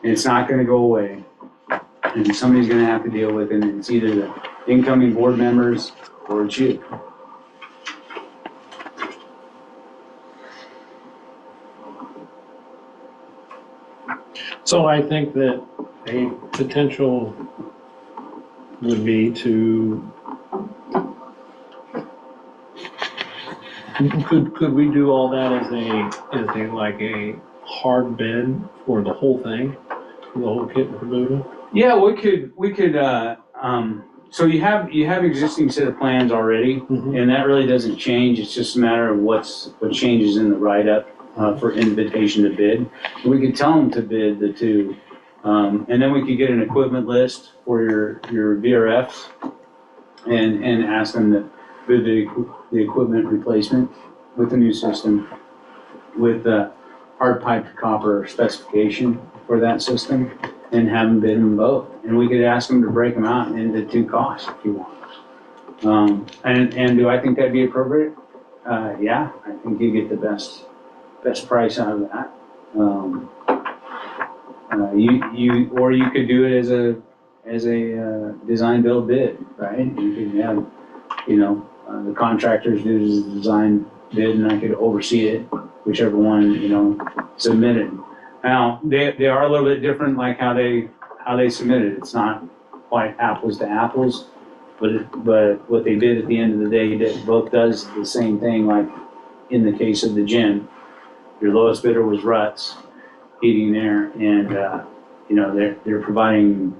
and it's not gonna go away. And somebody's gonna have to deal with it, and it's either the incoming board members or it's you. So I think that a potential would be to, could we do all that as a like a hard bid for the whole thing, for the whole kit and caboodle? Yeah, we could, so you have existing set of plans already, Mhm. and that really doesn't change. It's just a matter of what changes in the write-up, for invitation to bid. We could tell them to bid the two, and then we could get an equipment list for your VRFs and ask them to bid the equipment replacement with the new system with the hard pipe to copper specification for that system, and have them bid them both. And we could ask them to break them out into two costs if you want. And do I think that'd be appropriate? Yeah, I think you get the best price out of that. Or you could do it as a design build bid, right? You could have, the contractors do the design bid, and I could oversee it, whichever one, submitted. Now, they are a little bit different, like how they submitted. It's not quite apples to apples, but what they did at the end of the day, that both does the same thing. Like in the case of the gym, your lowest bidder was Ruts Heating and Air, and they're providing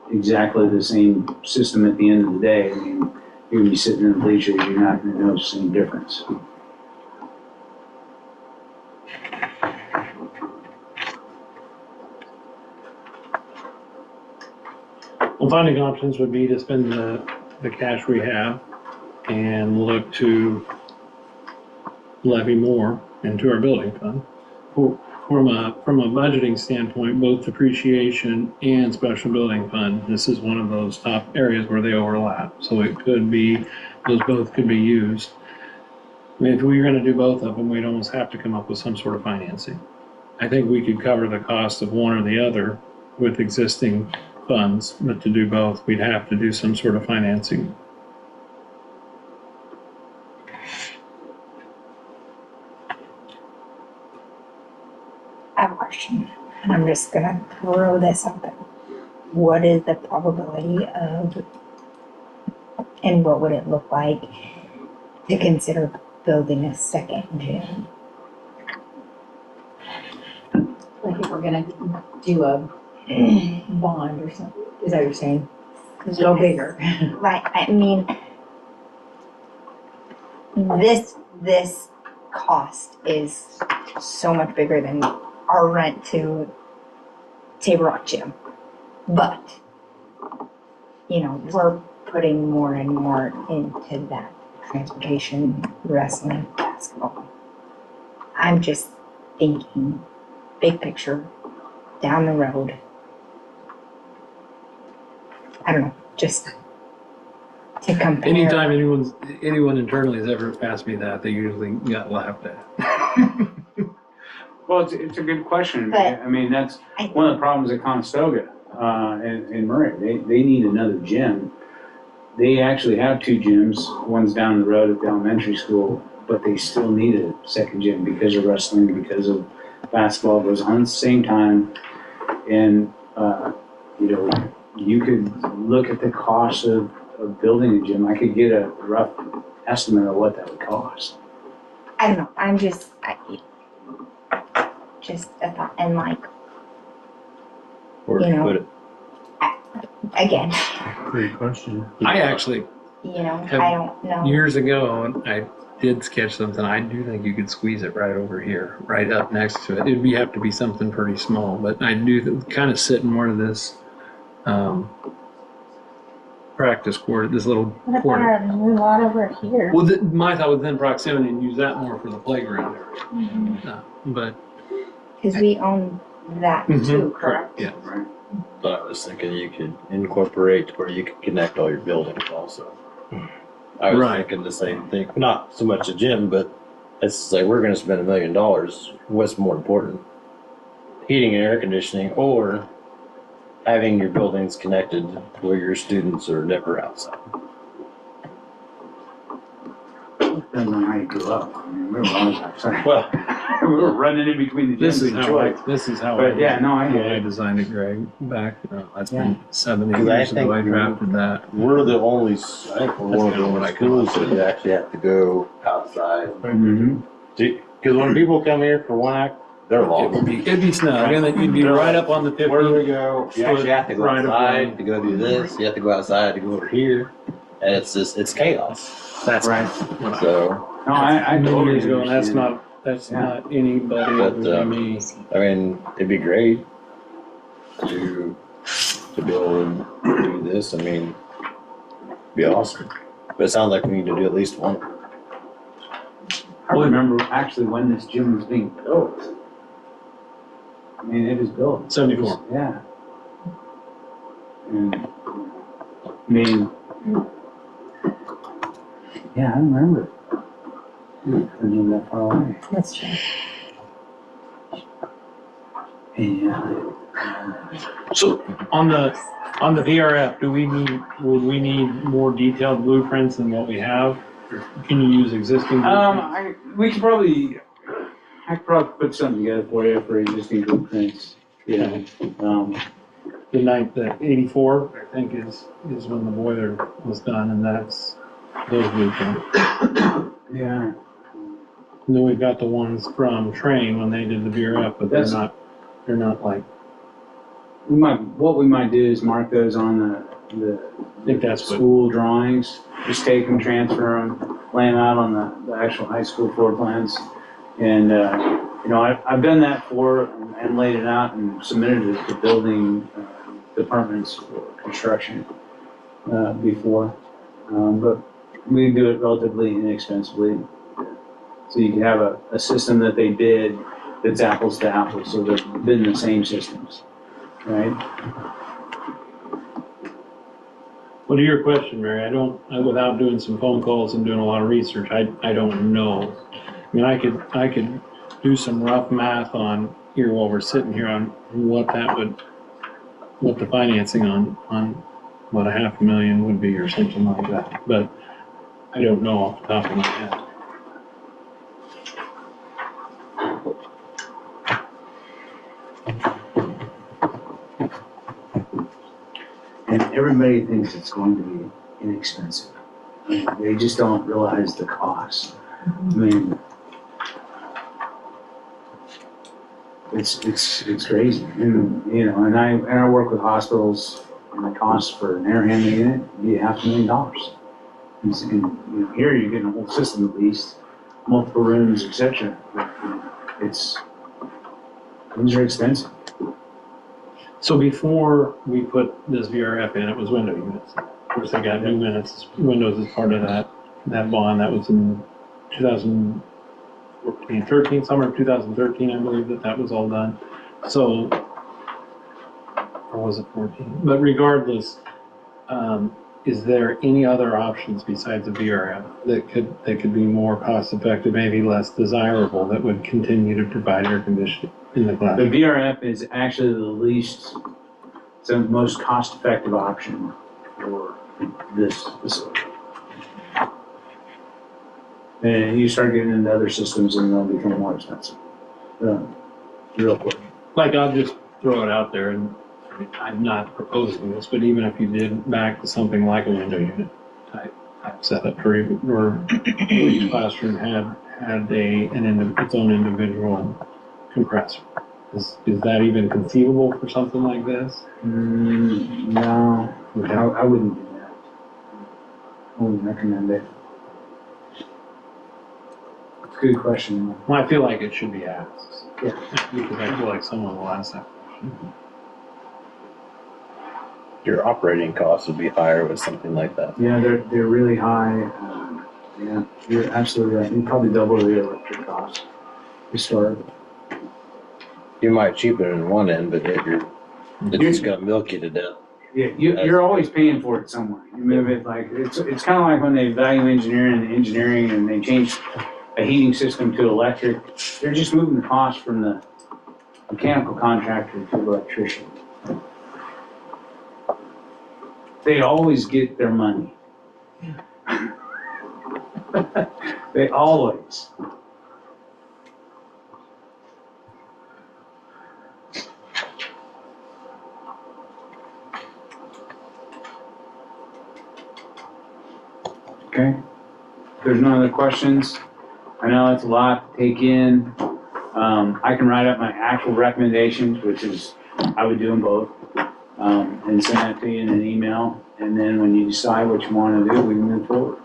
exactly the same system at the end of the day. I mean, you're gonna be sitting in the bleachers, you're not gonna notice any difference. Well, funding options would be to spend the cash we have and look to levy more into our building fund. From a budgeting standpoint, both depreciation and special building fund, this is one of those top areas where they overlap. So it could be, those both could be used. I mean, if we were gonna do both of them, we'd almost have to come up with some sort of financing. I think we could cover the cost of one or the other with existing funds, but to do both, we'd have to do some sort of financing. I have a question, and I'm just gonna throw this out there. What is the probability of, and what would it look like to consider building a second gym? Like if we're gonna do a bond or something, is that what you're saying? Go bigger. Like, I mean, this cost is so much bigger than our rent to Table Rock Gym. But, we're putting more and more into that transportation, wrestling, basketball. I'm just thinking big picture, down the road. I don't know, just to compare. Anytime anyone internally has ever asked me that, they usually got laughed at. Well, it's a good question. But- I mean, that's one of the problems at Conestoga, in Murray. They need another gym. They actually have two gyms. One's down the road at the elementary school, but they still need a second gym because of wrestling, because of basketball goes on at the same time. And, you could look at the cost of building a gym. I could get a rough estimate of what that would cost. I don't know, I'm just a thought, and like, Where to put it? again, Great question. I actually, I don't know. years ago, I did sketch something. I do think you could squeeze it right over here, right up next to it. It'd have to be something pretty small, but I do kind of sit in more of this practice court, this little What court. about a new lot over here? Well, my thought was then proximity and use that more for the playground area. But Because we own that too, correct? yeah. Right. But I was thinking you could incorporate where you could connect all your buildings also. I was Right. thinking the same thing. Not so much a gym, but it's like we're going to spend $1 million. What's more important? Heating and air conditioning or having your buildings connected where your students are never outside. Depends on how you grew up. I mean, we were always outside. Well, We were running in between the This gyms is and how I, choice. this is how But yeah, no, I how get I it. designed it, Greg, back, that's Yeah. been 7, 8 Because I years ago I think- drafted that. we're the only, I think we're one of the kinda what only I come up schools that actually have to go outside. Mhm. Because when people come here for WAC, they're It lost. would be, it'd be snug, and then you'd be right up on the Where do 50. we go? You actually have to go Right of outside way. to go do this. You have to go outside to go over here. And it's just, it's chaos. That's Right. what I, So, No, I many totally years ago, and that's understand. that's Yeah. not anybody But, other than me. I mean, it'd be great to be able to do this. I mean, it'd be awesome. But it sounds like we need to do at least one. I remember actually when this gym was being built. I mean, it was built. 74. Yeah. And, I mean, yeah, I remember. I wasn't that far away. That's true. Yeah. So on the VRF, would we need more detailed blueprints than what we have? Or can you use existing blueprints? I could probably put something together for you for existing blueprints, you know. The 84, I think, is when the boiler was done, and that's those blueprints. Yeah. And then we've got the ones from Train when they did the VRF, but they're That's- not like, What we might do is mark those on the I think that's what, school drawings, just take them, transfer them, lay them out on the actual high school floor plans. And, you know, I've done that for and laid it out and submitted it to building departments for construction before. But we do it relatively inexpensively. So you can have a system that they bid that's apples to apples, so they're bidding the same systems, right? well, to your question, Mary, without doing some phone calls and doing a lot of research, I don't know. I mean, I could do some rough math on here while we're sitting here on what the financing on what $500,000 would be or something like that, but I don't know off the top of my head. And everybody thinks it's going to be inexpensive. I mean, they just don't realize the cost. I mean, it's crazy. And, you know, and I work with hospitals, and the cost for an air handling unit would be $500,000. And, you know, here you're getting a whole system at least, multiple rooms, etc. But, you know, these are expensive. So before we put this VRF in, it was window units. Of course, they got new windows as part of that bond. That was in 2013, summer of 2013, I believe that was all done. So, or was it 14? But regardless, is there any other options besides the VRF that could be more cost effective, maybe less desirable, that would continue to provide air conditioning in the The classroom? VRF is actually the least, it's the most cost-effective option for this facility. And you start getting into other systems and they'll become more expensive. Real quick. Like, I'll just throw it out there, and I mean, I'm not proposing this, but even if you did back to something like a window unit type setup, or each classroom had its own individual compressor. Is that even conceivable for something like this? No, I wouldn't do that. I wouldn't recommend it. It's a good question. Well, I feel like it should be asked. Yeah. Because I feel like someone will ask that question. your operating costs would be higher with something like that. Yeah, they're really high. Yeah, you're absolutely right. You probably double the electric cost to start. You might cheapen it in one end, but if it's just gonna milk you to death. Yeah, you're always paying for it somewhere. You move it like, it's kind of like when they value engineering and they change a heating system to electric. They're just moving the cost from the mechanical contractor to the electrician. They always get their money. They always. Okay, if there's no other questions, I know it's a lot to take in. I can write up my actual recommendations, which is, I would do them both, and send that to you in an email. And then when you decide what you want to do, we can move forward.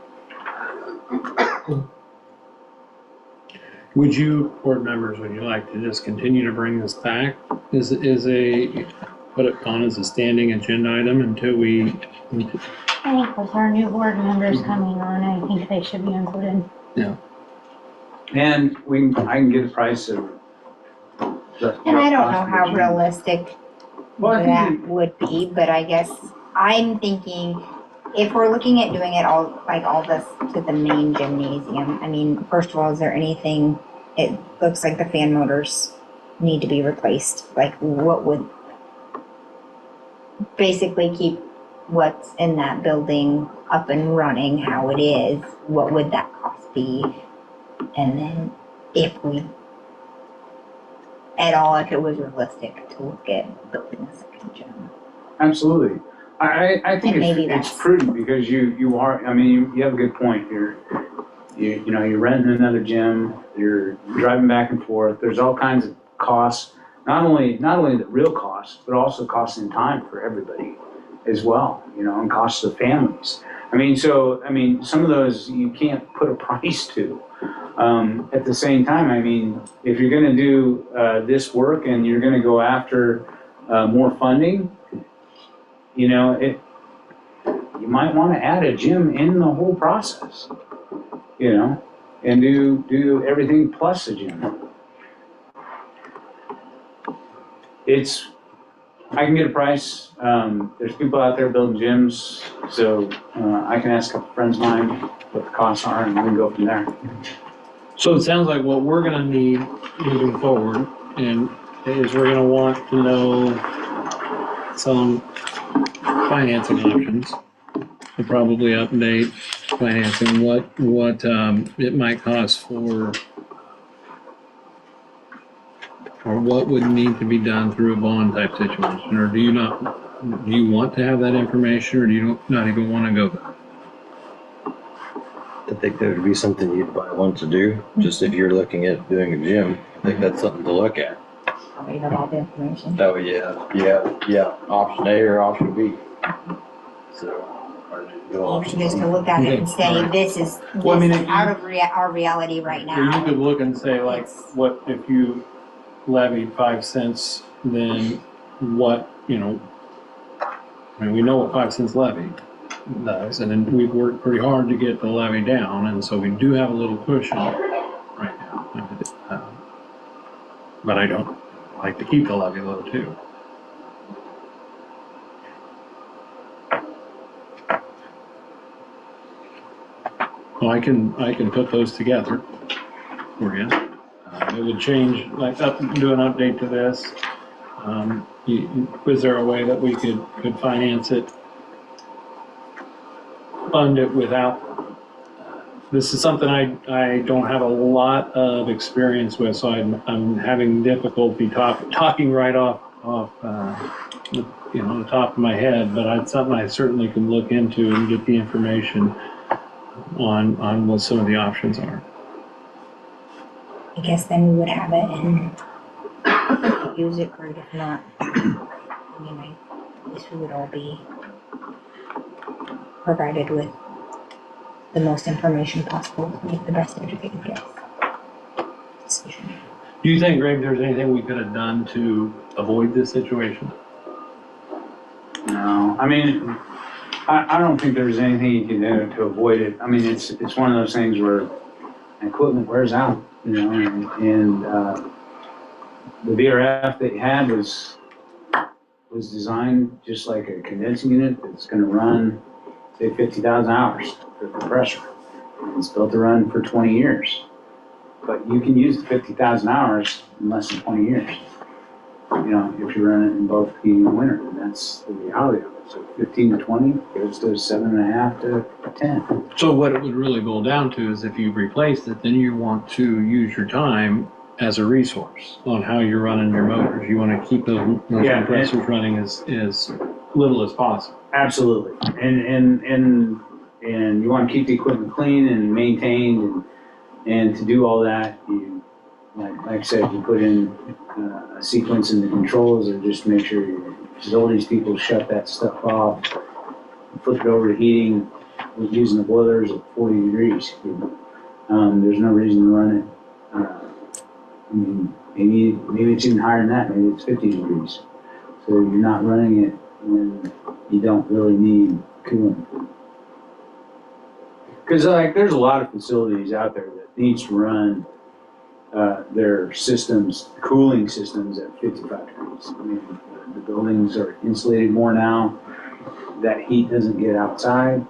Would you, board members, would you like to just continue to bring this back? Put it on as a standing agenda item until we, I think with our new board members coming on, I think they should be included. And I can get a price of. And I don't know how realistic Well, I think that would be, but I guess I'm thinking if we're looking at doing it all, like all this to the main gymnasium, I mean, first of all, is there anything, it looks like the fan motors need to be replaced. Like what would basically keep what's in that building up and running how it is? What would that cost be? And then if we, at all, if it was realistic to look at building a second gym. Absolutely. I think And maybe it's that's- prudent because you are, I mean, you have a good point. You're renting another gym, you're driving back and forth. There's all kinds of costs, not only the real costs, but also costs in time for everybody as well, and costs of families. Some of those you can't put a price to. At the same time, I mean, if you're gonna do this work and you're gonna go after more funding, you might wanna add a gym in the whole process, and do everything plus a gym. I can get a price. There's people out there building gyms, so I can ask a couple friends of mine what the costs are and we can go from there. so it sounds like what we're gonna need moving forward and is we're gonna want to know some financing options. We'll probably update financing, what it might cost for, or what would need to be done through a bond type situation, or do you want to have that information, or do you not even want to go there? I think that would be something you'd probably want to do, just if you're looking at doing a gym. I think that's something to look at. Probably have all the information. That way, yeah, option A or option B. So, or no option Just C. to look at it and say, Okay. this is Well, I mean, if out of our reality right Or you now. could look and say like, what if you levied 5 cents, then what, we know what 5 cents levy does, and then we've worked pretty hard to get the levy down, and so we do have a little cushion right now. But I don't like to keep the levy low too. Well, I can put those together for you. It would change, like, do an update to this. Was there a way that we could finance it? Fund it without, this is something I don't have a lot of experience with, so I'm having difficulty talking right off the top of my head, but it's something I certainly can look into and get the information on what some of the options are. I guess then we would have it and use it great. If not, I guess we would all be provided with the most information possible to make the best educated guess. Decision. Do you think, Greg, there's anything we could have done to avoid this situation? No, I don't think there's anything you can do to avoid it. It's one of those things where equipment wears out, and the VRF that you had was designed just like a condensing unit that's gonna run, say, 50,000 hours for compressor. It's built to run for 20 years. But you can use the 50,000 hours in less than 20 years, if you run it in both heating in winter, and that's the reality of it. So 15 to 20 goes to 7.5 to 10. So what it would really boil down to is if you replaced it, then you want to use your time as a resource on how you're running your motors. You want to keep those Yeah, compressors running as little as possible. Absolutely, and you want to keep the equipment clean and maintained, and to do all that, you, like I said, you put in a sequence in the controls, and just make sure your facilities people shut that stuff off, flip it over to heating, using the boilers at 40 degrees. There's no reason to run it. I mean, maybe it's even higher than that. Maybe it's 50 degrees. So you're not running it when you don't really need cooling. Because like, there's a lot of facilities out there that needs to run their systems, cooling systems at 55 degrees. I mean, the buildings are insulated more now. That heat doesn't get outside.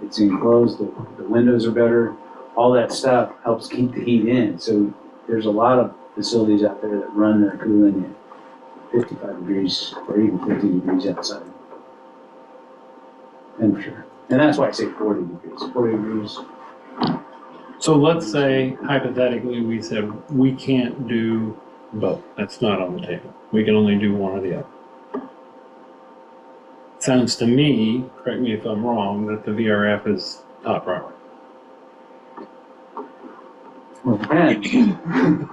It's enclosed. The windows are better. All that stuff helps keep the heat in. So there's a lot of facilities out there that run their cooling at 55 degrees or even 50 degrees outside temperature. And that's why I say 40 degrees. 40 degrees. So let's say hypothetically we said we can't do both. That's not on the table. We can only do one or the other. Sounds to me, correct me if I'm wrong, that the VRF is top priority. Well, it depends.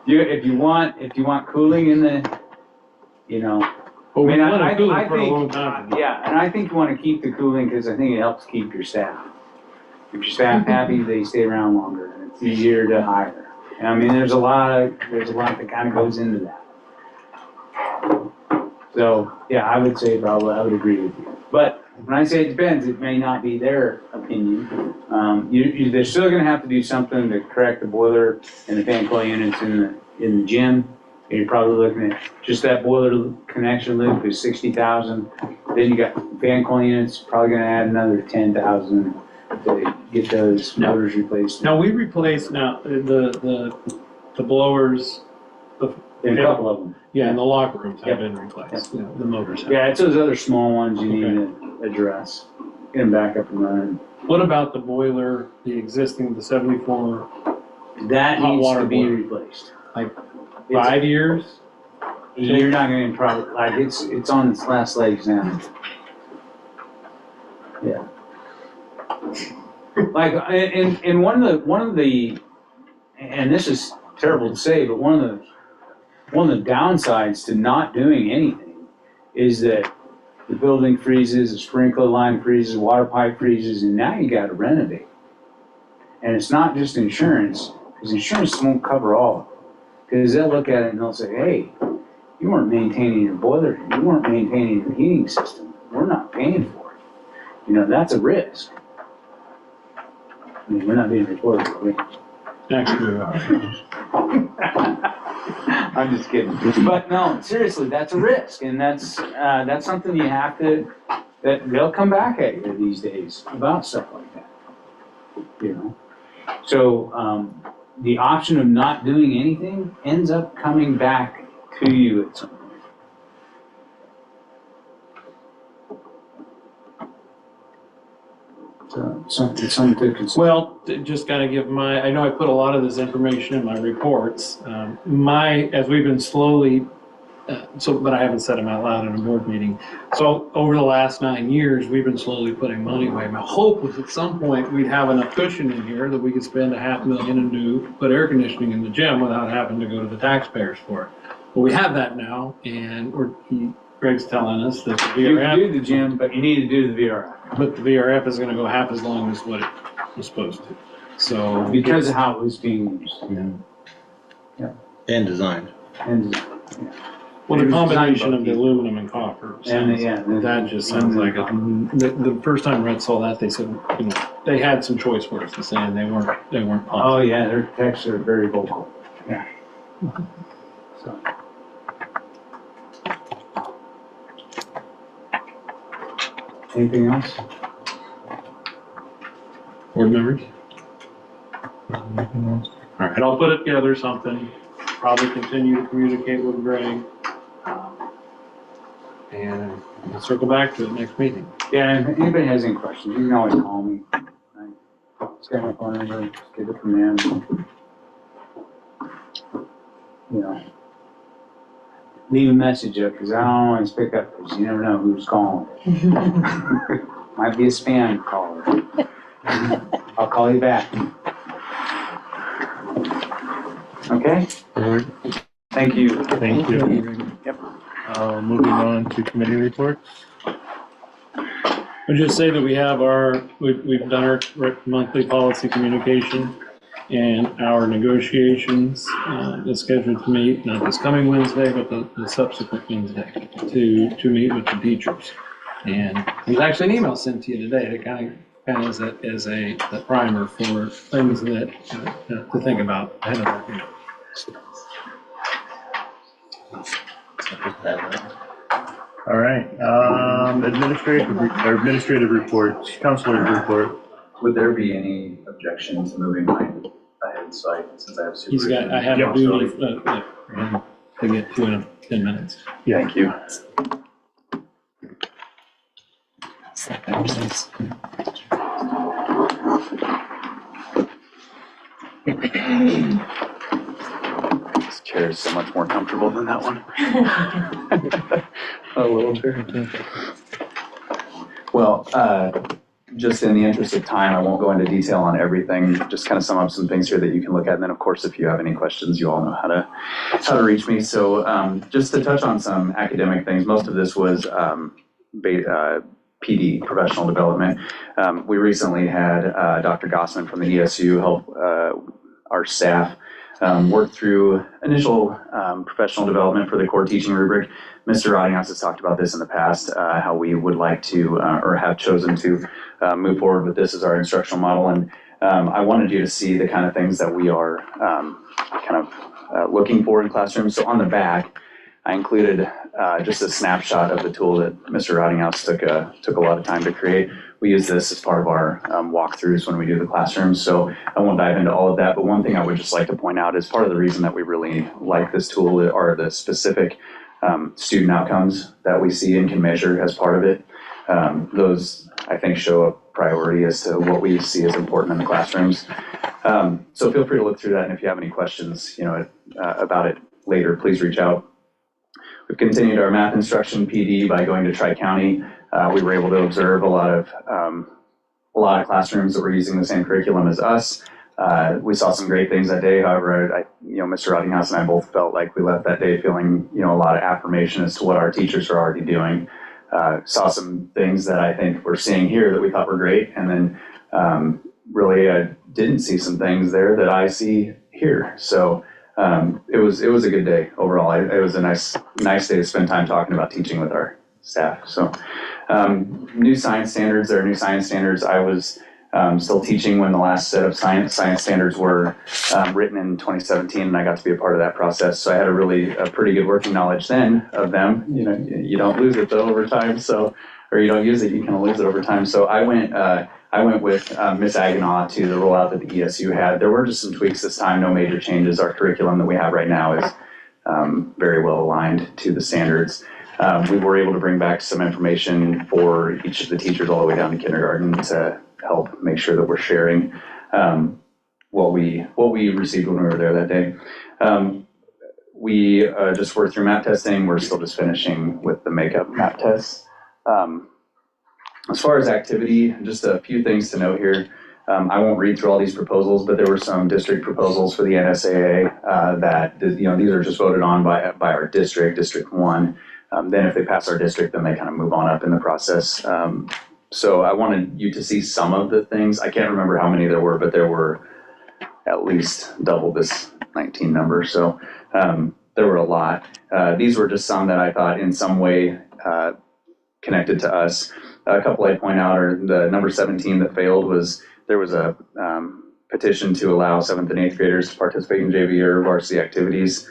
If you want cooling in the, you know, Well, we I mean, want to cool I it for a long think, time. yeah, and I think you want to keep the cooling because I think it helps keep your staff. If your staff happy, they stay around longer, and it's easier to hire. And I mean, there's a lot that kind of goes into that. So, yeah, I would say probably, I would agree with you. But when I say it depends, it may not be their opinion. They're still gonna have to do something to correct the boiler and the fan coil units in the gym. You're probably looking at just that boiler connection loop is 60,000. Then you got fan coil units, probably gonna add another 10,000 to get those motors replaced. Now, we replaced the blowers, And a couple of them. yeah, and the locker rooms have Yep. been replaced. Yeah, the motors have. Yeah, it's those other small ones you need to address. Get them back up and running. What about the boiler, the existing, the 74, That Hot needs water to be boiler. replaced. Like It's- 5 years? You're not gonna probably, like, it's on its last legs now. Yeah. Like, and one of the, and this is terrible to say, but one of the downsides to not doing anything is that the building freezes, the sprinkler line freezes, water pipe freezes, and now you gotta renovate. And it's not just insurance, because insurance won't cover all of it. Because they'll look at it and they'll say, hey, you weren't maintaining your boiler, you weren't maintaining your heating system, we're not paying for it. You know, that's a risk. I mean, we're not being reported, are we? Actually, we are. I'm just kidding. But no, seriously, that's a risk, and that's something you have to, that they'll come back at you these days about stuff like that. You know? So, the option of not doing anything ends up coming back to you at some point. So, it's something to consider. Well, just gotta give I know I put a lot of this information in my reports. As we've been slowly, but I haven't said them out loud in a board meeting. So over the last 9 years, we've been slowly putting money away. My hope was at some point we'd have enough cushion in here that we could spend $500,000 and put air conditioning in the gym without having to go to the taxpayers for it. Well, we have that now, and Greg's telling us that the You can VRF, do the gym, but you need to do the VRF. but the VRF is gonna go half as long as what it was supposed to. So. Because of how it was being used. And designed. And, Well, It the was combination designed of by the aluminum and copper, And, sounds- that just sounds like the first time Red saw that, they said, you know, they had some choice words to say, and they weren't Oh, positive. yeah, their texts are very vocal. Yeah. So. Anything else? Board members? All right, I'll put it together something, probably continue to communicate with Greg. and we'll circle back to it next meeting. Yeah, and if anybody has any questions, you can always call me. Just get my phone number, just get it from them. You know, leave a message up, because I don't always pick up, because you never know who's calling. Might be a spam caller. I'll call you back. Okay? Thank you. Thank you. Yep. Moving on to committee reports. We'll just say that we've done our monthly policy communication and our negotiations is scheduled to meet, not this coming Wednesday, but the subsequent Wednesday to meet with the teachers. And there's actually an email sent to you today that kind of as a primer for things that to think about ahead of that meeting. All right, administrative reports, counselor's report. Would there be any objection to moving mine ahead, so since I have supervision? I have a duty for him to get to in 10 minutes. Thank you. This chair is so much more comfortable than that one. A little chair. Well, just in the interest of time, I won't go into detail on everything, just kind of sum up some things here that you can look at. And then, of course, if you have any questions, you all know how to reach me. So just to touch on some academic things, most of this was PD, professional development. We recently had Dr. Gossman from the ESU help our staff work through initial professional development for the core teaching rubric. Mr. Rodinghouse has talked about this in the past, how we would like to or have chosen to move forward with this as our instructional model. And I wanted you to see the kind of things that we are looking for in classrooms. So on the back, I included just a snapshot of the tool that Mr. Rodinghouse took a lot of time to create. We use this as part of our walkthroughs when we do the classrooms, so I won't dive into all of that, but one thing I would just like to point out is part of the reason that we really like this tool are the specific student outcomes that we see and can measure as part of it. Those, I think, show a priority as to what we see as important in the classrooms. So feel free to look through that, and if you have any questions, about it later, please reach out. We've continued our math instruction PD by going to Tri-County. We were able to observe a lot of classrooms that were using the same curriculum as us. We saw some great things that day. However, Mr. Rodinghouse and I both felt like we left that day feeling, a lot of affirmation as to what our teachers are already doing. Saw some things that I think we're seeing here that we thought were great, and then really didn't see some things there that I see here. So it was a good day overall. It was a nice day to spend time talking about teaching with our staff. So new science standards. There are new science standards. I was still teaching when the last set of science standards were written in 2017, and I got to be a part of that process. So I had a pretty good working knowledge then of them. You don't lose it though over time. Or you don't use it, you can lose it over time. So I went with Ms. Aganaw to the rollout that the ESU had. There were just some tweaks this time, no major changes. Our curriculum that we have right now is very well aligned to the standards. We were able to bring back some information for each of the teachers all the way down to kindergarten to help make sure that we're sharing what we received when we were there that day. We just worked through map testing. We're still just finishing with the makeup map tests. As far as activity, just a few things to note here. I won't read through all these proposals, but there were some district proposals for the NSAA that these are just voted on by our district, District 1. Then if they pass our district, then they kind of move on up in the process. So I wanted you to see some of the things. I can't remember how many there were, but there were at least double this 19 number. So there were a lot. These were just some that I thought in some way connected to us. A couple I'd point out are the number 17 that failed was there was a petition to allow 7th and 8th graders to participate in JV or varsity activities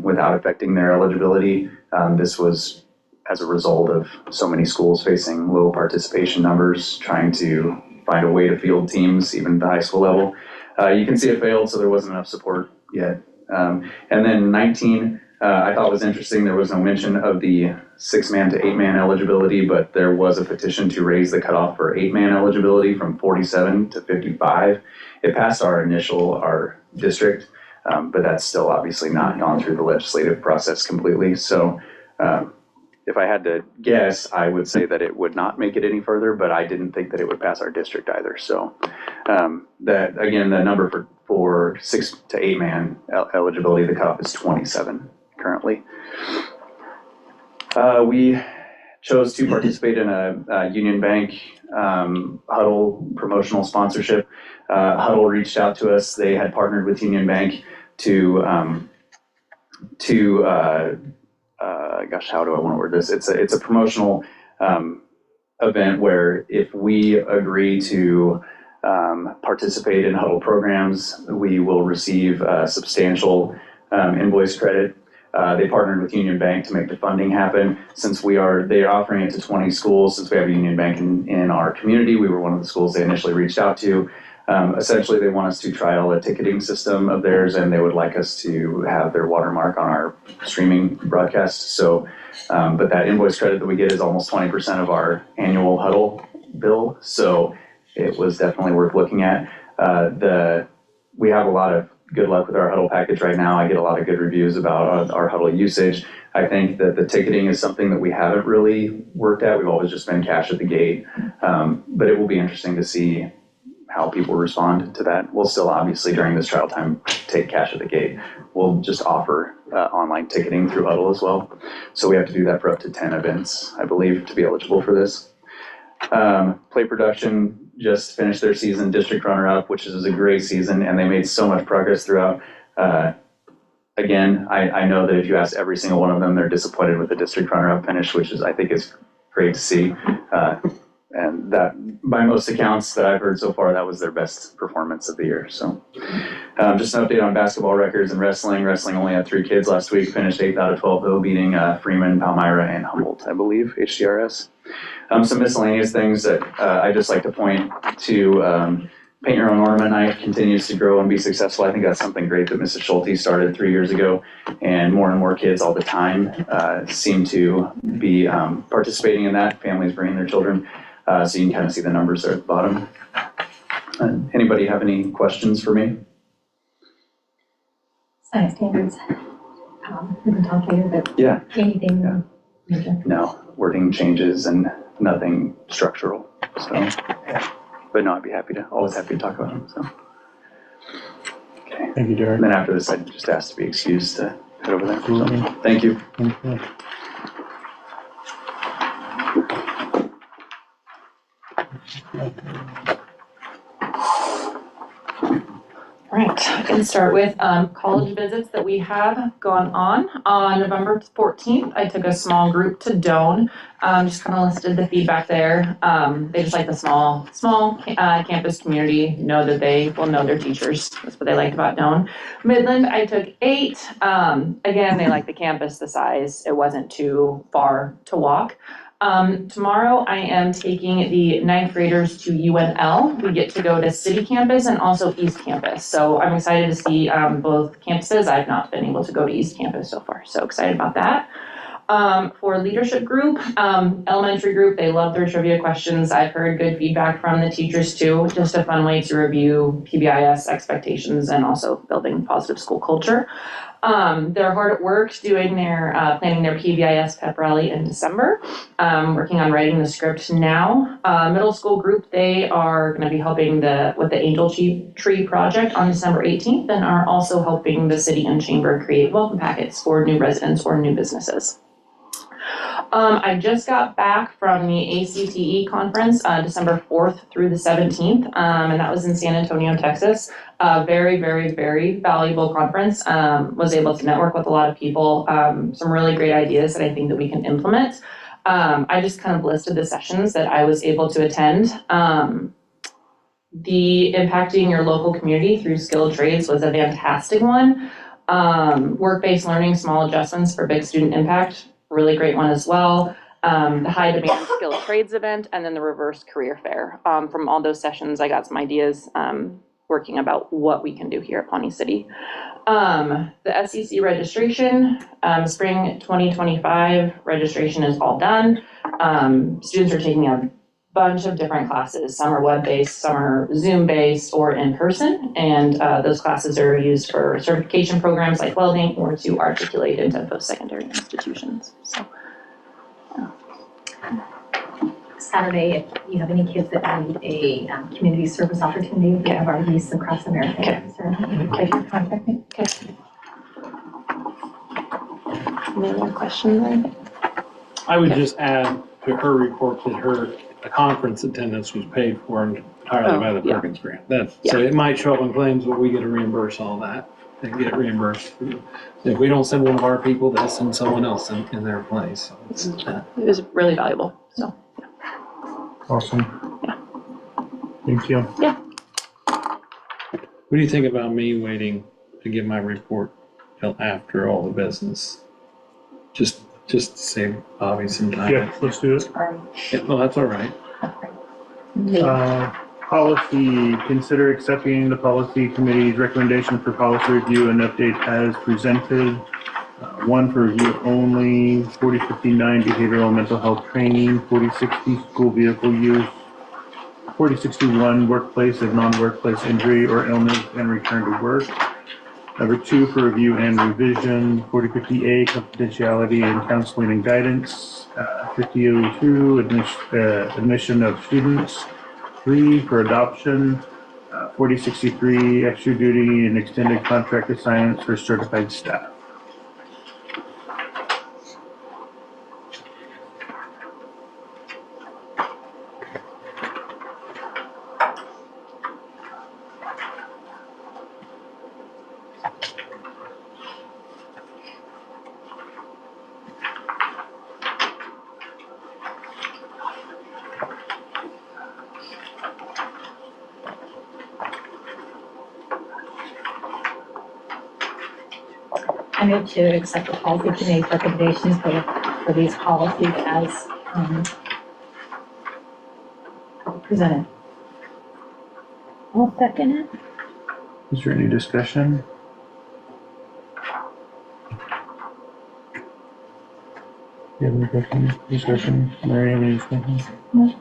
without affecting their eligibility. This was as a result of so many schools facing low participation numbers, trying to find a way to field teams, even at the high school level. You can see it failed, so there wasn't enough support yet. And then 19, I thought was interesting, there was no mention of the 6-man to 8-man eligibility, but there was a petition to raise the cutoff for 8-man eligibility from 47 to 55. It passed our district, but that's still obviously not gone through the legislative process completely. So if I had to guess, I would say that it would not make it any further, but I didn't think that it would pass our district either. So that, again, the number for 6 to 8-man eligibility, the cutoff is 27 currently. We chose to participate in a Union Bank Huddle promotional sponsorship. Huddle reached out to us. They had partnered with Union Bank to gosh, how do I want to word this? It's a promotional event where if we agree to participate in Huddle programs, we will receive substantial invoice credit. They partnered with Union Bank to make the funding happen. Since they are offering it to 20 schools, since we have a Union Bank in our community, we were one of the schools they initially reached out to. Essentially, they want us to trial a ticketing system of theirs, and they would like us to have their watermark on our streaming broadcast. So, but that invoice credit that we get is almost 20% of our annual Huddle bill. So it was definitely worth looking at. We have a lot of good luck with our Huddle package right now. I get a lot of good reviews about our Huddle usage. I think that the ticketing is something that we haven't really worked at. We've always just been cash at the gate. But it will be interesting to see how people respond to that. We'll still obviously during this trial time take cash at the gate. We'll just offer online ticketing through Huddle as well. So we have to do that for up to 10 events, I believe, to be eligible for this. Play Production just finished their season district runner-up, which is a great season, and they made so much progress throughout. Again, I know that if you ask every single one of them, they're disappointed with the district runner-up finish, which I think is great to see. And that, by most accounts that I've heard so far, that was their best performance of the year. So just an update on basketball records and wrestling. Wrestling only had 3 kids last week, finished 8th out of 12, though, beating Freeman, Palmyra, and Humboldt, I believe, HCRS. Some miscellaneous things that I just like to point to. Paint Your Own Ornament Night continues to grow and be successful. I think that's something great that Mrs. Schulte started 3 years ago, and more kids all the time seem to be participating in that. Families bringing their children. So you can kind of see the numbers there at the bottom. Anybody have any questions for me? Science standards. We can talk later, but Yeah. anything major? No, wording changes and nothing structural. So, yeah. But no, I'd be always happy to talk about them. So, okay. Thank you, Derek. And then after this, I just asked to be excused to head over there. So, thank you. Okay. All right, I can start with college visits that we have gone on. On November 14th, I took a small group to Doane, just kind of listed the feedback there. They just like the small campus community, know that they will know their teachers. That's what they liked about Doane. Midland, I took 8. Again, they like the campus, the size. It wasn't too far to walk. Tomorrow I am taking the 9th graders to UNL. We get to go to City Campus and also East Campus. So I'm excited to see both campuses. I've not been able to go to East Campus so far, so excited about that. For leadership group, elementary group, they love their trivia questions. I've heard good feedback from the teachers too. Just a fun way to review PBIS expectations and also building positive school culture. They're hard at work doing their planning their PBIS pep rally in December, working on writing the script now. Middle school group, they are going to be helping with the Angel Tree project on December 18th and are also helping the city and chamber create welcome packets for new residents or new businesses. I just got back from the ACTE conference, December 4th through the 17th, and that was in San Antonio, Texas. Very, very, very valuable conference. Was able to network with a lot of people, some really great ideas that I think that we can implement. I just kind of listed the sessions that I was able to attend. The impacting your local community through skilled trades was a fantastic one. Work-based learning, small adjustments for big student impact. Really great one as well. The high demand skilled trades event, and then the reverse career fair. From all those sessions, I got some ideas working about what we can do here at Pawnee City. The SEC registration, spring 2025 registration is all done. Students are taking a bunch of different classes. Some are web-based, some are Zoom-based or in person. And those classes are used for certification programs like welding or to articulate into post-secondary institutions. So, Saturday, if you have any kids that need a community service opportunity, we have our Youth Across America. Okay. Okay. Contact me. okay. Any more questions then? I would just add to her report that her conference attendance was paid for entirely by the yeah. Perkins grant. So it might show up in claims, but we get to reimburse all that and get it reimbursed. If we don't send one of our people, they'll send someone else in their place. So It was really valuable, so. Awesome. Yeah. Thank you. what do you think about me waiting to give my report till after all the business? Just to save Bobby some time. Yeah, let's do it. Yeah, well, that's all right. Policy, consider accepting the policy committee's recommendation for policy review and update as presented. One for review only, 4059 behavioral and mental health training, 4060 school vehicle use, 4061 workplace and non-workplace injury or illness and return to work. Number 2 for review and revision, 4050A confidentiality and counseling and guidance, 5002 admission of students, 3 for adoption, 4063 extra duty and extended contract assignments for certified staff. I move to accept the policy committee's recommendations for these policies as presented. I'll second it. Is there any discussion? You have any questions? Discussion? Mary, have any discussion? No.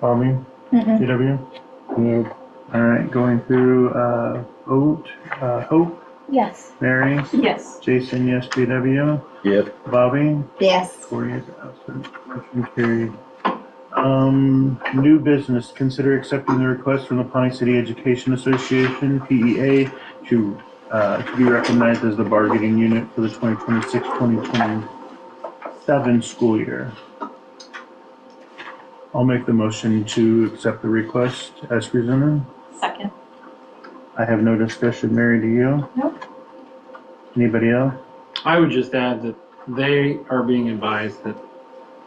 Bobby? Mhm. DW? No. All right, going through, vote, Hope, Yes. Mary, Yes. Jason, yes, DW, Yep. Bobby, Yes. Corey is absent, motion carried. New business, consider accepting the request from the Pawnee City Education Association, PEA, to be recognized as the bargaining unit for the 2026-2027 school year. I'll make the motion to accept the request as presented. Second. I have no discussion. Mary, do you? Nope. Anybody else? I would just add that they are being advised that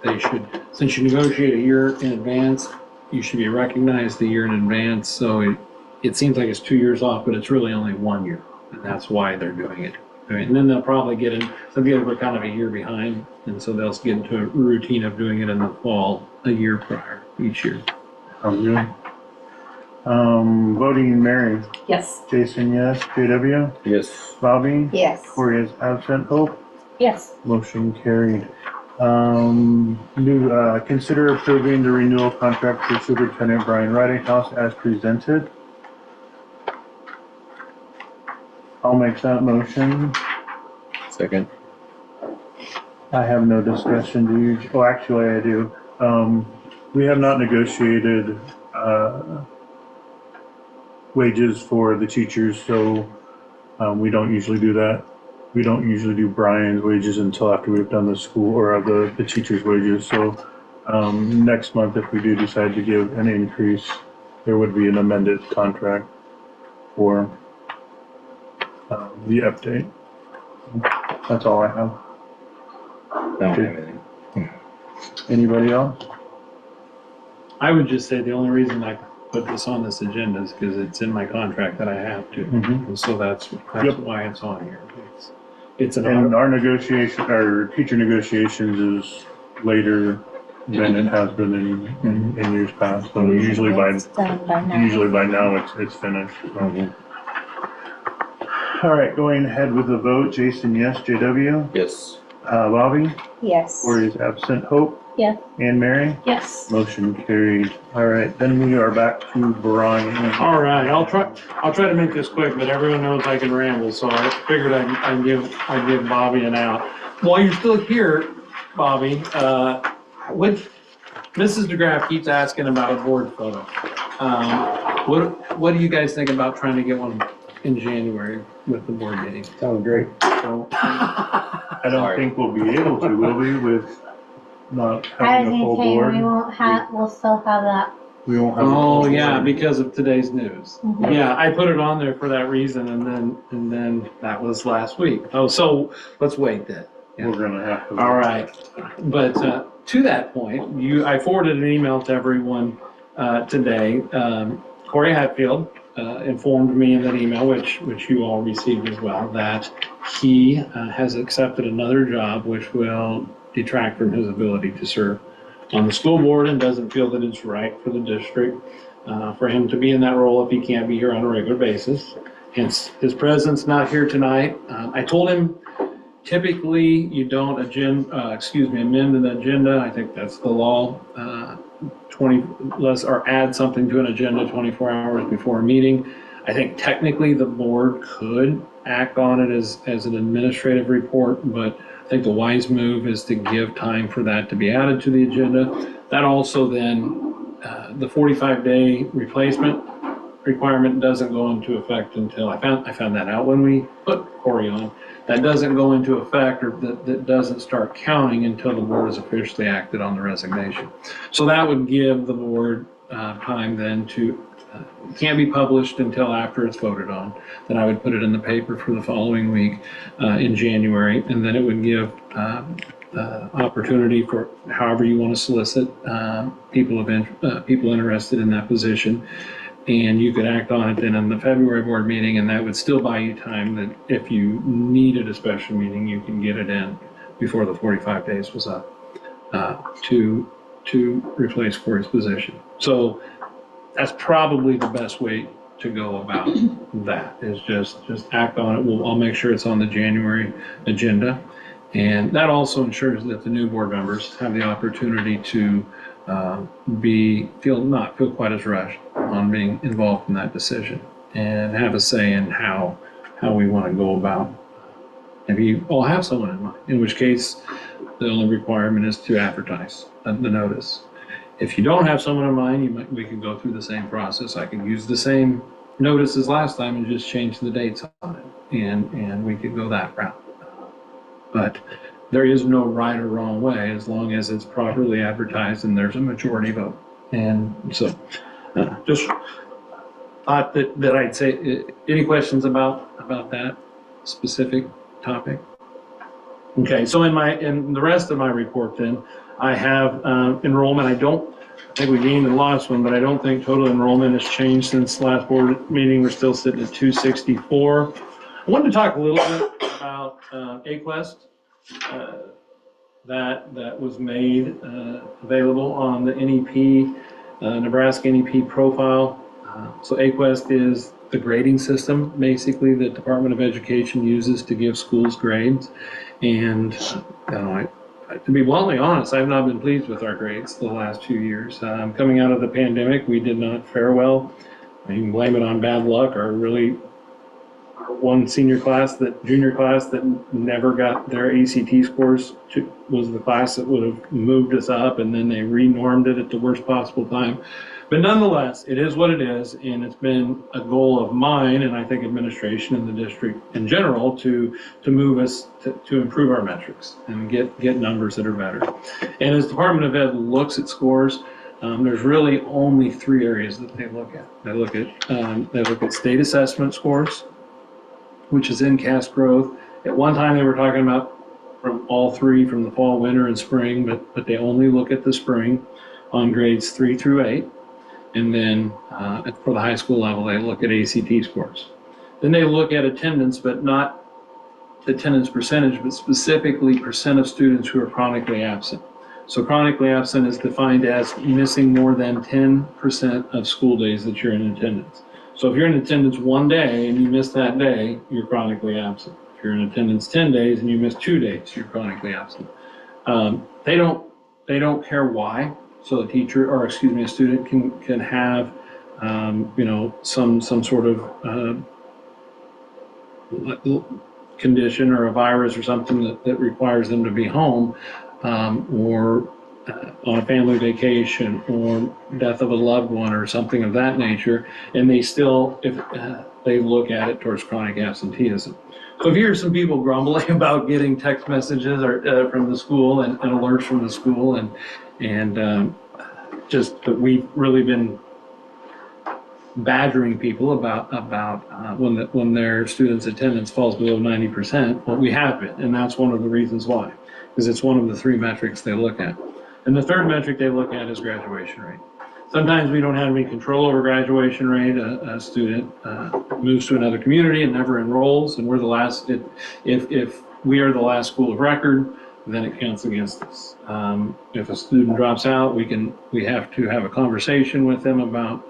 they should, since you negotiate a year in advance, you should be recognized a year in advance. So it seems like it's 2 years off, but it's really only 1 year. And that's why they're doing it. And then they'll probably get in, some people are kind of a year behind. And so they'll get into a routine of doing it in the fall, a year prior, each year. Sounds good. Voting, Mary, Yes. Jason, yes, JW, Yes. Bobby, Yes. Corey is absent. Hope, Yes. motion carried. Consider approving the renewal contract for Superintendent Brian Ridinghouse as presented. I'll make that motion. Second. I have no discussion. Do you? Oh, actually, I do. We have not negotiated, wages for the teachers, so, we don't usually do that. We don't usually do Brian's wages until after we've done the school or the teachers' wages. So, next month, if we do decide to give an increase, there would be an amended contract for, the update. That's all I have. I don't have anything. Anybody else? I would just say the only reason I put this on this agenda is because it's in my contract that I have to. Mhm. And so that's Yep. why it's on here. It's an And our negotiation, our teacher negotiations is later than it has been in years past. So usually It's done by now. now it's finished. So. All right, going ahead with the vote. Jason, yes. JW? Yes. Bobby? Yes. Corey is absent. Hope? Yes. And Mary? Yes. Motion carried. All right, then we are back to Brian. All right, I'll try to make this quick, but everyone knows I can ramble, so I figured I'd give Bobby an out. While you're still here, Bobby, what Mrs. DeGraff keeps asking about a board photo. What do you guys think about trying to get one in January with the board meeting? Sounds great. So, I don't Sorry. think we'll be able to, will we, with not I was having a full gonna say, board? we won't have, we'll still have that. We won't have. a oh full yeah, board. because of today's news. Mhm. Yeah, I put it on there for that reason, and then that was last week. Oh, so let's wait then. We're gonna have to. All right, but to that point, I forwarded an email to everyone today. Corey Hatfield informed me in that email, which you all received as well, that he has accepted another job which will detract from his ability to serve on the school board and doesn't feel that it's right for the district for him to be in that role if he can't be here on a regular basis. Hence his presence not here tonight. I told him typically you don't amend an agenda. I think that's the law. Or add something to an agenda 24 hours before a meeting. I think technically the board could act on it as an administrative report, but I think the wise move is to give time for that to be added to the agenda. That also then, the 45-day replacement requirement doesn't go into effect until, I found that out when we put Corey on. That doesn't go into effect, or that doesn't start counting until the board has officially acted on the resignation. So that would give the board time then to, can't be published until after it's voted on. Then I would put it in the paper for the following week in January, and then it would give opportunity for however you want to solicit people interested in that position. And you could act on it then in the February board meeting, and that would still buy you time that if you needed a special meeting, you can get it in before the 45 days was up to replace Corey's position. So that's probably the best way to go about that, is just act on it. I'll make sure it's on the January agenda. And that also ensures that the new board members have the opportunity to not feel quite as rushed on being involved in that decision and have a say in how we want to go about. Maybe you all have someone in mind, in which case the only requirement is to advertise the notice. If you don't have someone in mind, we could go through the same process. I could use the same notice as last time and just change the dates on it, and we could go that route. But there is no right or wrong way as long as it's properly advertised and there's a majority vote. And so just thought that I'd say, any questions about that specific topic? Okay, so in the rest of my report then, I have enrollment. I think we gained and lost one, but I don't think total enrollment has changed since last board meeting. We're still sitting at 264. I wanted to talk a little bit about AQuest. That was made available on the NEP, Nebraska NEP profile. So AQuest is the grading system, basically, that Department of Education uses to give schools grades. And to be bluntly honest, I've not been pleased with our grades the last 2 years. Coming out of the pandemic, we did not fare well. You can blame it on bad luck, or really one junior class that never got their ACT scores was the class that would have moved us up, and then they re-normed it at the worst possible time. But nonetheless, it is what it is, and it's been a goal of mine, and I think administration and the district in general, to move us to improve our metrics and get numbers that are better. And as Department of Ed looks at scores, there's really only 3 areas that they look at. They look at state assessment scores, which is MCAS growth. At one time, they were talking about from all 3, from the fall, winter, and spring, but they only look at the spring on grades 3 through 8. And then for the high school level, they look at ACT scores. Then they look at attendance, but not attendance percentage, but specifically percent of students who are chronically absent. So chronically absent is defined as missing more than 10% of school days that you're in attendance. So if you're in attendance one day and you miss that day, you're chronically absent. If you're in attendance 10 days and you miss 2 days, you're chronically absent. They don't care why. So a teacher, or excuse me, a student can have, some sort of condition or a virus or something that requires them to be home, or on a family vacation, or death of a loved one or something of that nature, and they still, if they look at it towards chronic absenteeism. So if you hear some people grumbling about getting text messages or from the school and alerts from the school, and just that we've really been badgering people about when their students' attendance falls below 90%, well, we have been, and that's one of the reasons why, because it's one of the 3 metrics they look at. And the 3rd metric they look at is graduation rate. Sometimes we don't have any control over graduation rate. A student moves to another community and never enrolls, and we're the last. If we are the last school of record, then it counts against us. If a student drops out, we have to have a conversation with them about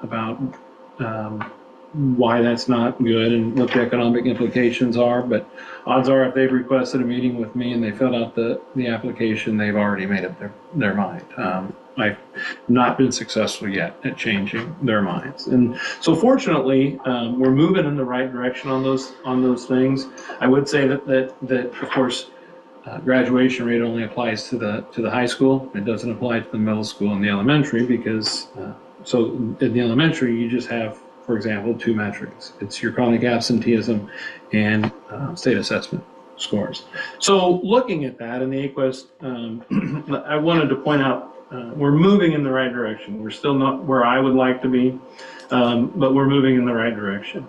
why that's not good and what the economic implications are. But odds are, if they've requested a meeting with me and they filled out the application, they've already made up their mind. I've not been successful yet at changing their minds. And so fortunately, we're moving in the right direction on those things. I would say that of course, graduation rate only applies to the high school. It doesn't apply to the middle school and the elementary, because so in the elementary, you just have, for example, 2 metrics. It's your chronic absenteeism and state assessment scores. So looking at that in the AQuest, I wanted to point out we're moving in the right direction. We're still not where I would like to be, but we're moving in the right direction.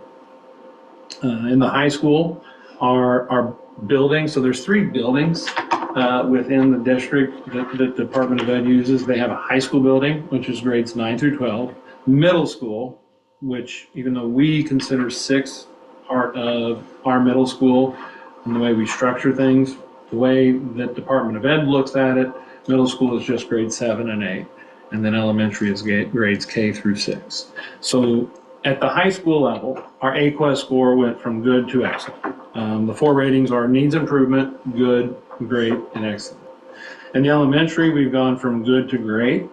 In the high school, our buildings, so there's 3 buildings within the district that the Department of Ed uses. They have a high school building, which is grades 9 through 12, middle school, which even though we consider 6 part of our middle school and the way we structure things, the way that Department of Ed looks at it, middle school is just grades 7 and 8, and then elementary is grades K through 6. So at the high school level, our AQuest score went from good to excellent. The 4 ratings are needs improvement, good, great, and excellent. In the elementary, we've gone from good to great.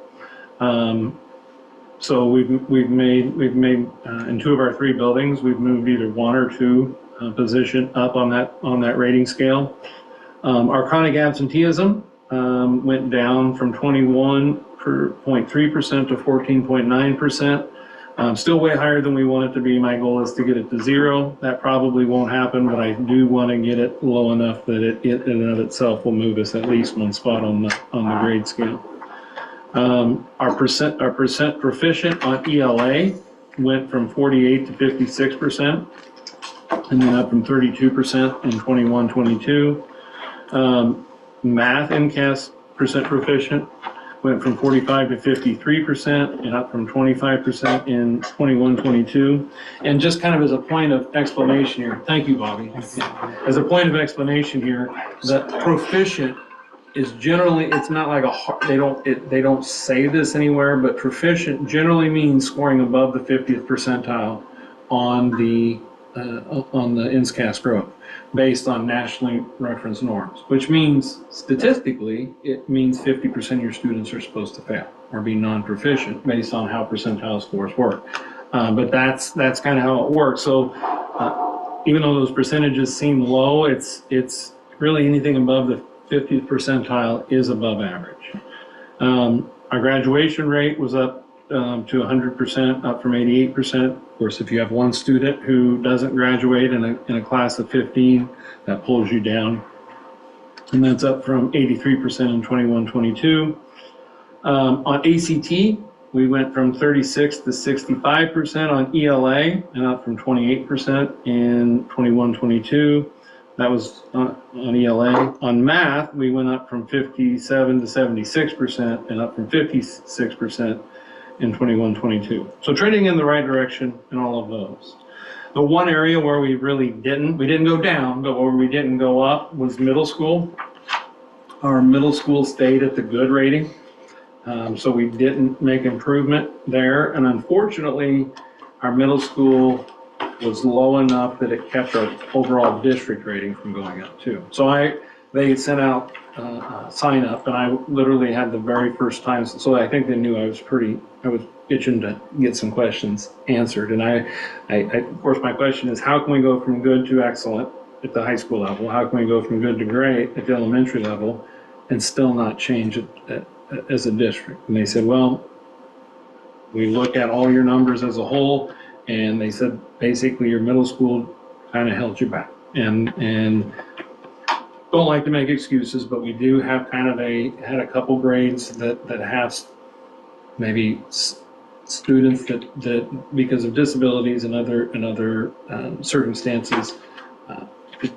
So we've made in 2 of our 3 buildings, we've moved either 1 or 2 position up on that rating scale. Our chronic absenteeism went down from 21.3% to 14.9%. Still way higher than we want it to be. My goal is to get it to 0. That probably won't happen, but I do want to get it low enough that it in and of itself will move us at least 1 spot on the grade scale. Our percent proficient on ELA went from 48 to 56%, and then up from 32% in 21-22. Math MCAS percent proficient went from 45 to 53% and up from 25% in 21-22. And just kind of as a point of explanation here, thank you, Bobby. As a point of explanation here, that proficient is generally, it's not like they don't say this anywhere, but proficient generally means scoring above the 50th percentile on the INSCAS growth based on nationally referenced norms, which means statistically, it means 50% of your students are supposed to fail or be non-proficient based on how percentile scores work. But that's kind of how it works. So even though those percentages seem low, it's really anything above the 50th percentile is above average. Our graduation rate was up to 100%, up from 88%. Of course, if you have 1 student who doesn't graduate in a class of 15, that pulls you down. And that's up from 83% in 21-22. On ACT, we went from 36 to 65% on ELA and up from 28% in 21-22. That was on ELA. On math, we went up from 57 to 76% and up from 56% in 21-22. So trending in the right direction in all of those. The one area where we really didn't go down, but where we didn't go up was middle school. Our middle school stayed at the good rating. So we didn't make improvement there. And unfortunately, our middle school was low enough that it kept our overall district rating from going up too. So they sent out a sign up, and I literally had the very first time, so I think they knew I was itching to get some questions answered. And I of course, my question is, how can we go from good to excellent at the high school level? How can we go from good to great at the elementary level and still not change it as a district? And they said, well, we look at all your numbers as a whole, and they said, basically, your middle school kind of held you back. And don't like to make excuses, but we do have kind of had a couple grades that have maybe students that because of disabilities and other circumstances,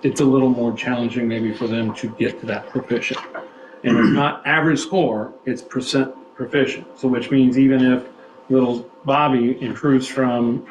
it's a little more challenging maybe for them to get to that proficient. And it's not average score, it's percent proficient. So which means even if little Bobby improves from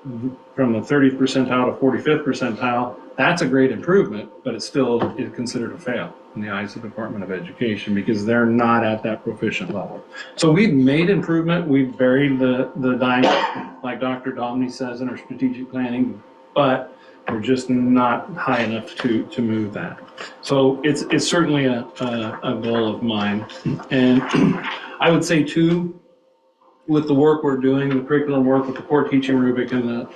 the 30th percentile to 45th percentile, that's a great improvement, but it still is considered a fail in the eyes of the Department of Education because they're not at that proficient level. So we've made improvement. We've buried the dime, like Dr. Domney says in our strategic planning, but we're just not high enough to move that. So it's certainly a goal of mine. And I would say too, with the work we're doing, the curriculum work with the core teaching rubric and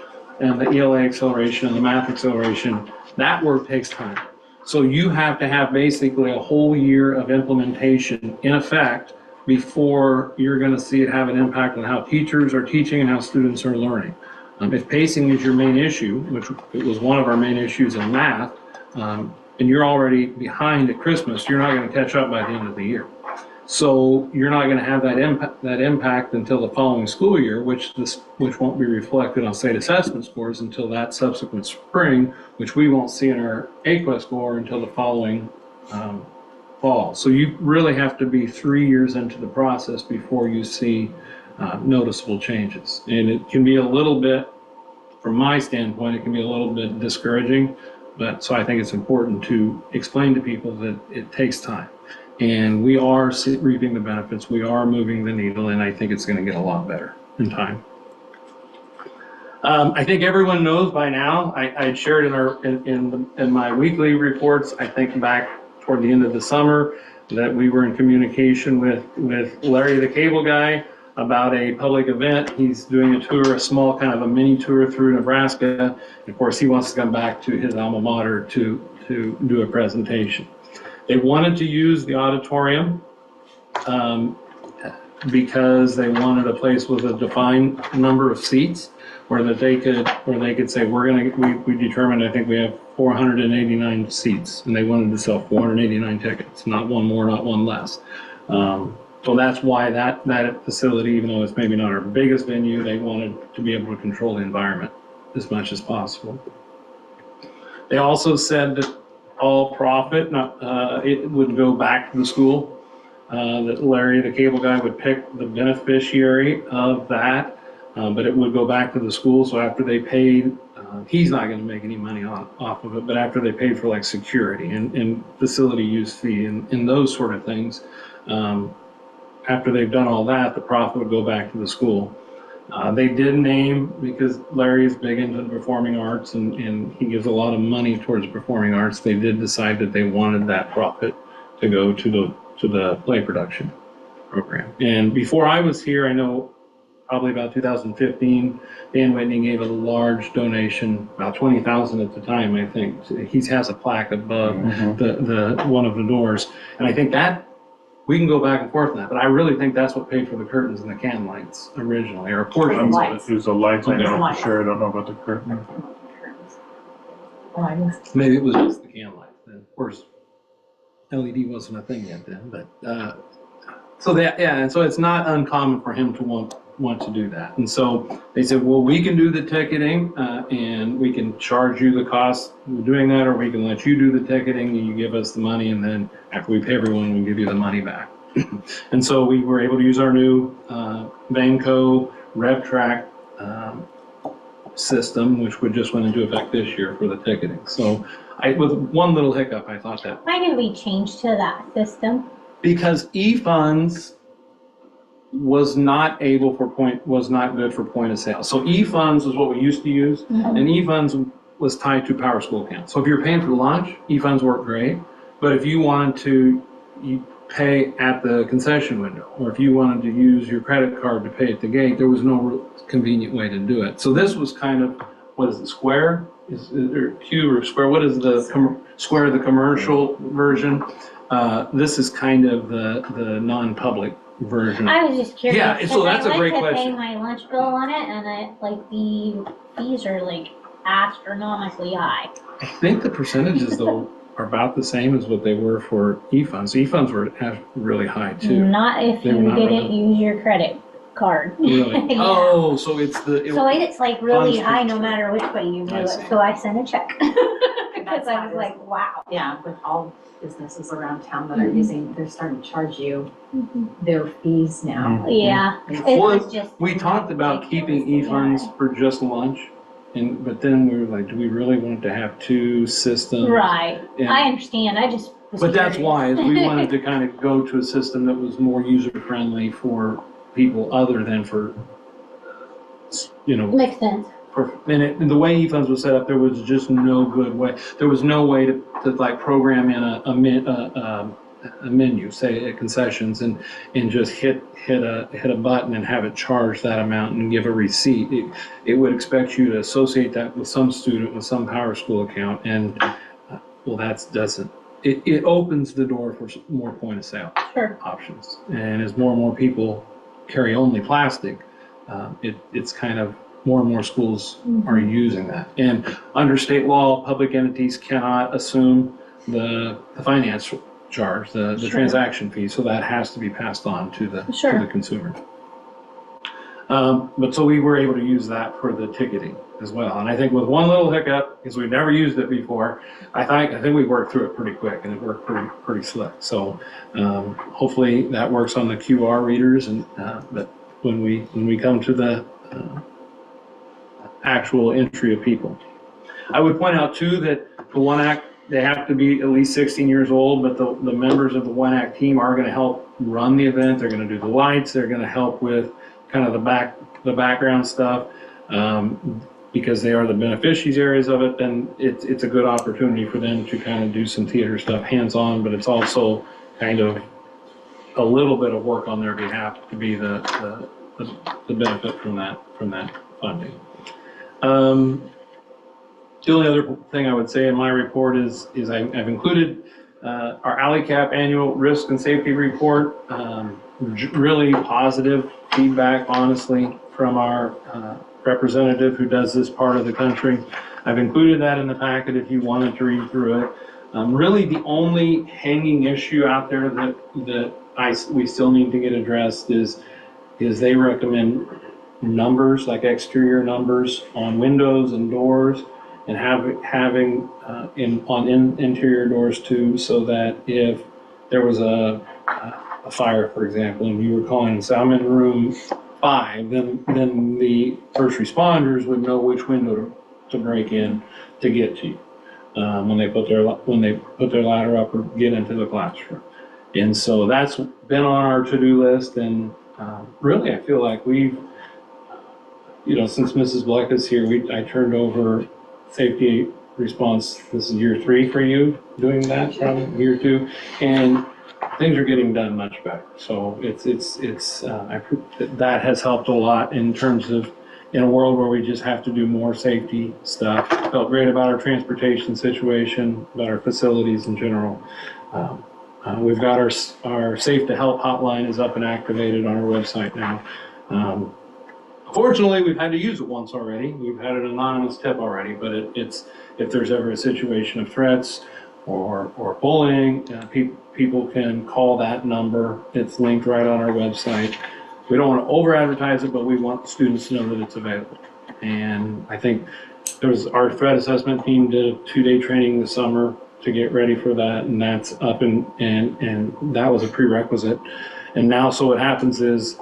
the ELA acceleration and the math acceleration, that work takes time. So you have to have basically a whole year of implementation in effect before you're going to see it have an impact on how teachers are teaching and how students are learning. If pacing is your main issue, which it was one of our main issues in math, and you're already behind at Christmas, you're not going to catch up by the end of the year. So you're not going to have that impact until the following school year, which won't be reflected on state assessment scores until that subsequent spring, which we won't see in our AQUA score until the following fall. So you really have to be 3 years into the process before you see noticeable changes. And it can be a little bit, from my standpoint, it can be a little bit discouraging, but so I think it's important to explain to people that it takes time. And we are reaping the benefits, we are moving the needle, and I think it's going to get a lot better in time. I think everyone knows by now, I shared in my weekly reports, I think back toward the end of the summer, that we were in communication with Larry the Cable Guy about a public event. He's doing a tour, a small kind of a mini tour through Nebraska. And of course, he wants to come back to his alma mater to do a presentation. They wanted to use the auditorium because they wanted a place with a defined number of seats where they could say, we determined, I think we have 489 seats, and they wanted to sell 489 tickets, not one more, not one less. So that's why that facility, even though it's maybe not our biggest venue, they wanted to be able to control the environment as much as possible. They also said that all profit, it would go back to the school, that Larry, the Cable Guy, would pick the beneficiary of that, but it would go back to the school. So after they paid, he's not going to make any money off of it, but after they paid for like security and facility use fee and those sort of things, after they've done all that, the profit would go back to the school. They did name, because Larry is big into the performing arts and he gives a lot of money towards performing arts, they did decide that they wanted that profit to go to the play production program. And before I was here, I know probably about 2015, Dan Whitney gave a large donation, about 20,000 at the time, I think. He has a plaque above the one of the doors. And I think that we can go back and forth on that, but I really think that's what paid for the curtains and the can lights originally, or portions of it. It was the lights, I know Lights. for sure, I don't know about the curtain. Maybe it was just the can lights then. Of course, LED wasn't a thing yet then, but, so that, yeah, and so it's not uncommon for him to want to do that. And so they said, well, we can do the ticketing, and we can charge you the cost of doing that, or we can let you do the ticketing and you give us the money, and then after we pay everyone, we give you the money back. And so we were able to use our new Vanco RevTrack system, which would just went into effect this year for the ticketing. So with one little hiccup, I thought that Why did we change to that system? because eFunds was not good for point of sale. So eFunds was what we used to use, and eFunds was tied to PowerSchool accounts. So if you're paying for lunch, eFunds worked great. But if you wanted to pay at the concession window, or if you wanted to use your credit card to pay at the gate, there was no real convenient way to do it. So this was kind of, what is it, Square? Is it Q or Square? What is the Square, the commercial version? This is kind of the non-public version. I was just curious. Yeah, so 'cause that's a great I went to question. pay my lunch bill on it, and the fees are like astronomically high. I think the percentages though are about the same as what they were for eFunds. eFunds were really high too. Not if They were you not didn't really- use your credit card. Really? Yeah. Oh, so it's the. So it's like really Funds high for- no matter which way you do I it. see. So I sent a check. Because That's I how was it is. like, wow. Yeah, with all businesses around town that are using, they're starting to charge you their fees now. Yeah. It's- It Well, was just. We talked about keeping eFunds for just lunch, but then we were like, do we really want to have two systems? Right. And- I understand. I just was But that's curious. why, is we wanted to kind of go to a system that was more user-friendly for people other than for, Makes sense. and the way eFunds was set up, there was just no good way. There was no way to like program in a menu, say at concessions, and just hit a button and have it charge that amount and give a receipt. It would expect you to associate that with some student with some PowerSchool account, and well, that doesn't. It opens the door for more point of sale Sure. options, and as more and more people carry only plastic, it's kind of more and more schools are using that. And under state law, public entities cannot assume the finance charge, the Sure. transaction fee, so that has to be passed on to the Sure. consumer. But so we were able to use that for the ticketing as well. And I think with one little hiccup, because we've never used it before, I think we worked through it pretty quick and it worked pretty slick. So hopefully that works on the QR readers, and but when we come to the actual entry of people. I would point out too that the One Act, they have to be at least 16 years old, but the members of the One Act team are going to help run the event. They're going to do the lights. They're going to help with kind of the background stuff, because they are the beneficiaries of it. Then it's a good opportunity for them to kind of do some theater stuff hands-on, but it's also kind of a little bit of work on their behalf to be the benefit from that funding. The only other thing I would say in my report is I've included our ALICAP annual risk and safety report. Really positive feedback, honestly, from our representative who does this part of the country. I've included that in the packet if you wanted to read through it. Really, the only hanging issue out there that we still need to get addressed is they recommend numbers, like exterior numbers on windows and doors, and having interior doors too, so that if there was a fire, for example, and you were calling and say, I'm in room 5, then the first responders would know which window to break in to get to you when they put their ladder up or get into the classroom. And so that's been on our to-do list, and really I feel like we've, since Mrs. Bleck is here, I turned over safety response. This is year 3 for you doing that, probably year 2, and things are getting done much better. So that has helped a lot in terms of, in a world where we just have to do more safety stuff. Felt great about our transportation situation, about our facilities in general. We've got our Safe to Help hotline is up and activated on our website now. Fortunately, we've had to use it once already. We've had an anonymous tip already, but it's if there's ever a situation of threats or bullying, people can call that number. It's linked right on our website. We don't want to over-advertise it, but we want students to know that it's available. And I think our threat assessment team did a 2-day training this summer to get ready for that, and that's up, and that was a prerequisite. And now, so what happens is,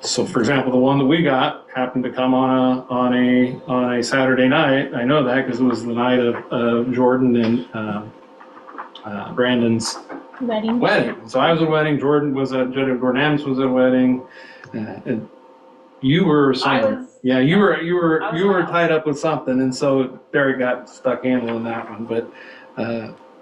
So for example, the one that we got happened to come on a Saturday night. I know that because it was the night of Jordan and Brandon's Wedding. wedding. So I was at a wedding, Jordan Adams was at a wedding. And you were something. Yeah, you were tied up with something, and so Barry got stuck handling that one. But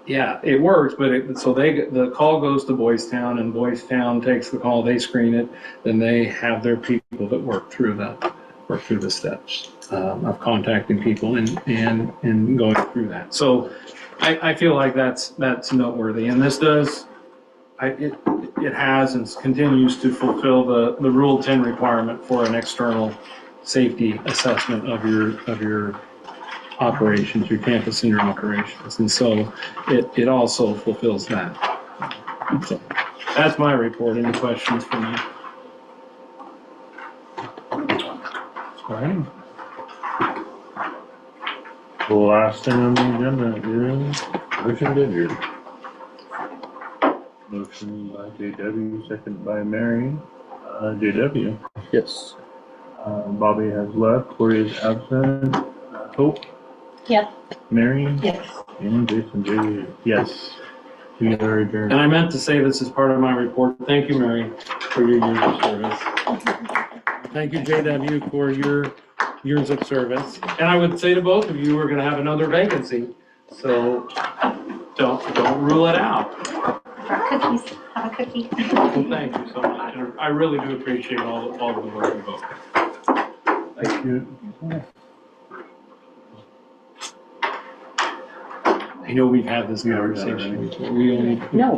yeah, it works. But the call goes to Boys Town, and Boys Town takes the call. They screen it, then they have their people that work through the steps of contacting people and going through that. So I feel like that's noteworthy, and this does. It has and continues to fulfill the Rule 10 requirement for an external safety assessment of your operations, your campus and your operations. And so it also fulfills that. So that's my report. Any questions for me? All right. The last thing on the agenda is Motion to adjourn. motion by JW, second by Mary. JW. Yes. Bobby has left, Corey is absent. Hope, Yep. Mary, Yes. and Jason J. Yes. We are adjourned. And I meant to say this as part of my report. Thank you, Mary, for your years of service. Thank you, JW, for your years of service. And I would say to both of you, we're gonna have another vacancy, so don't rule it out. Cookies. Have a cookie. Well, thank you so much. And I really do appreciate all of the work you both. Thank you. I know we've had this conversation. We only No.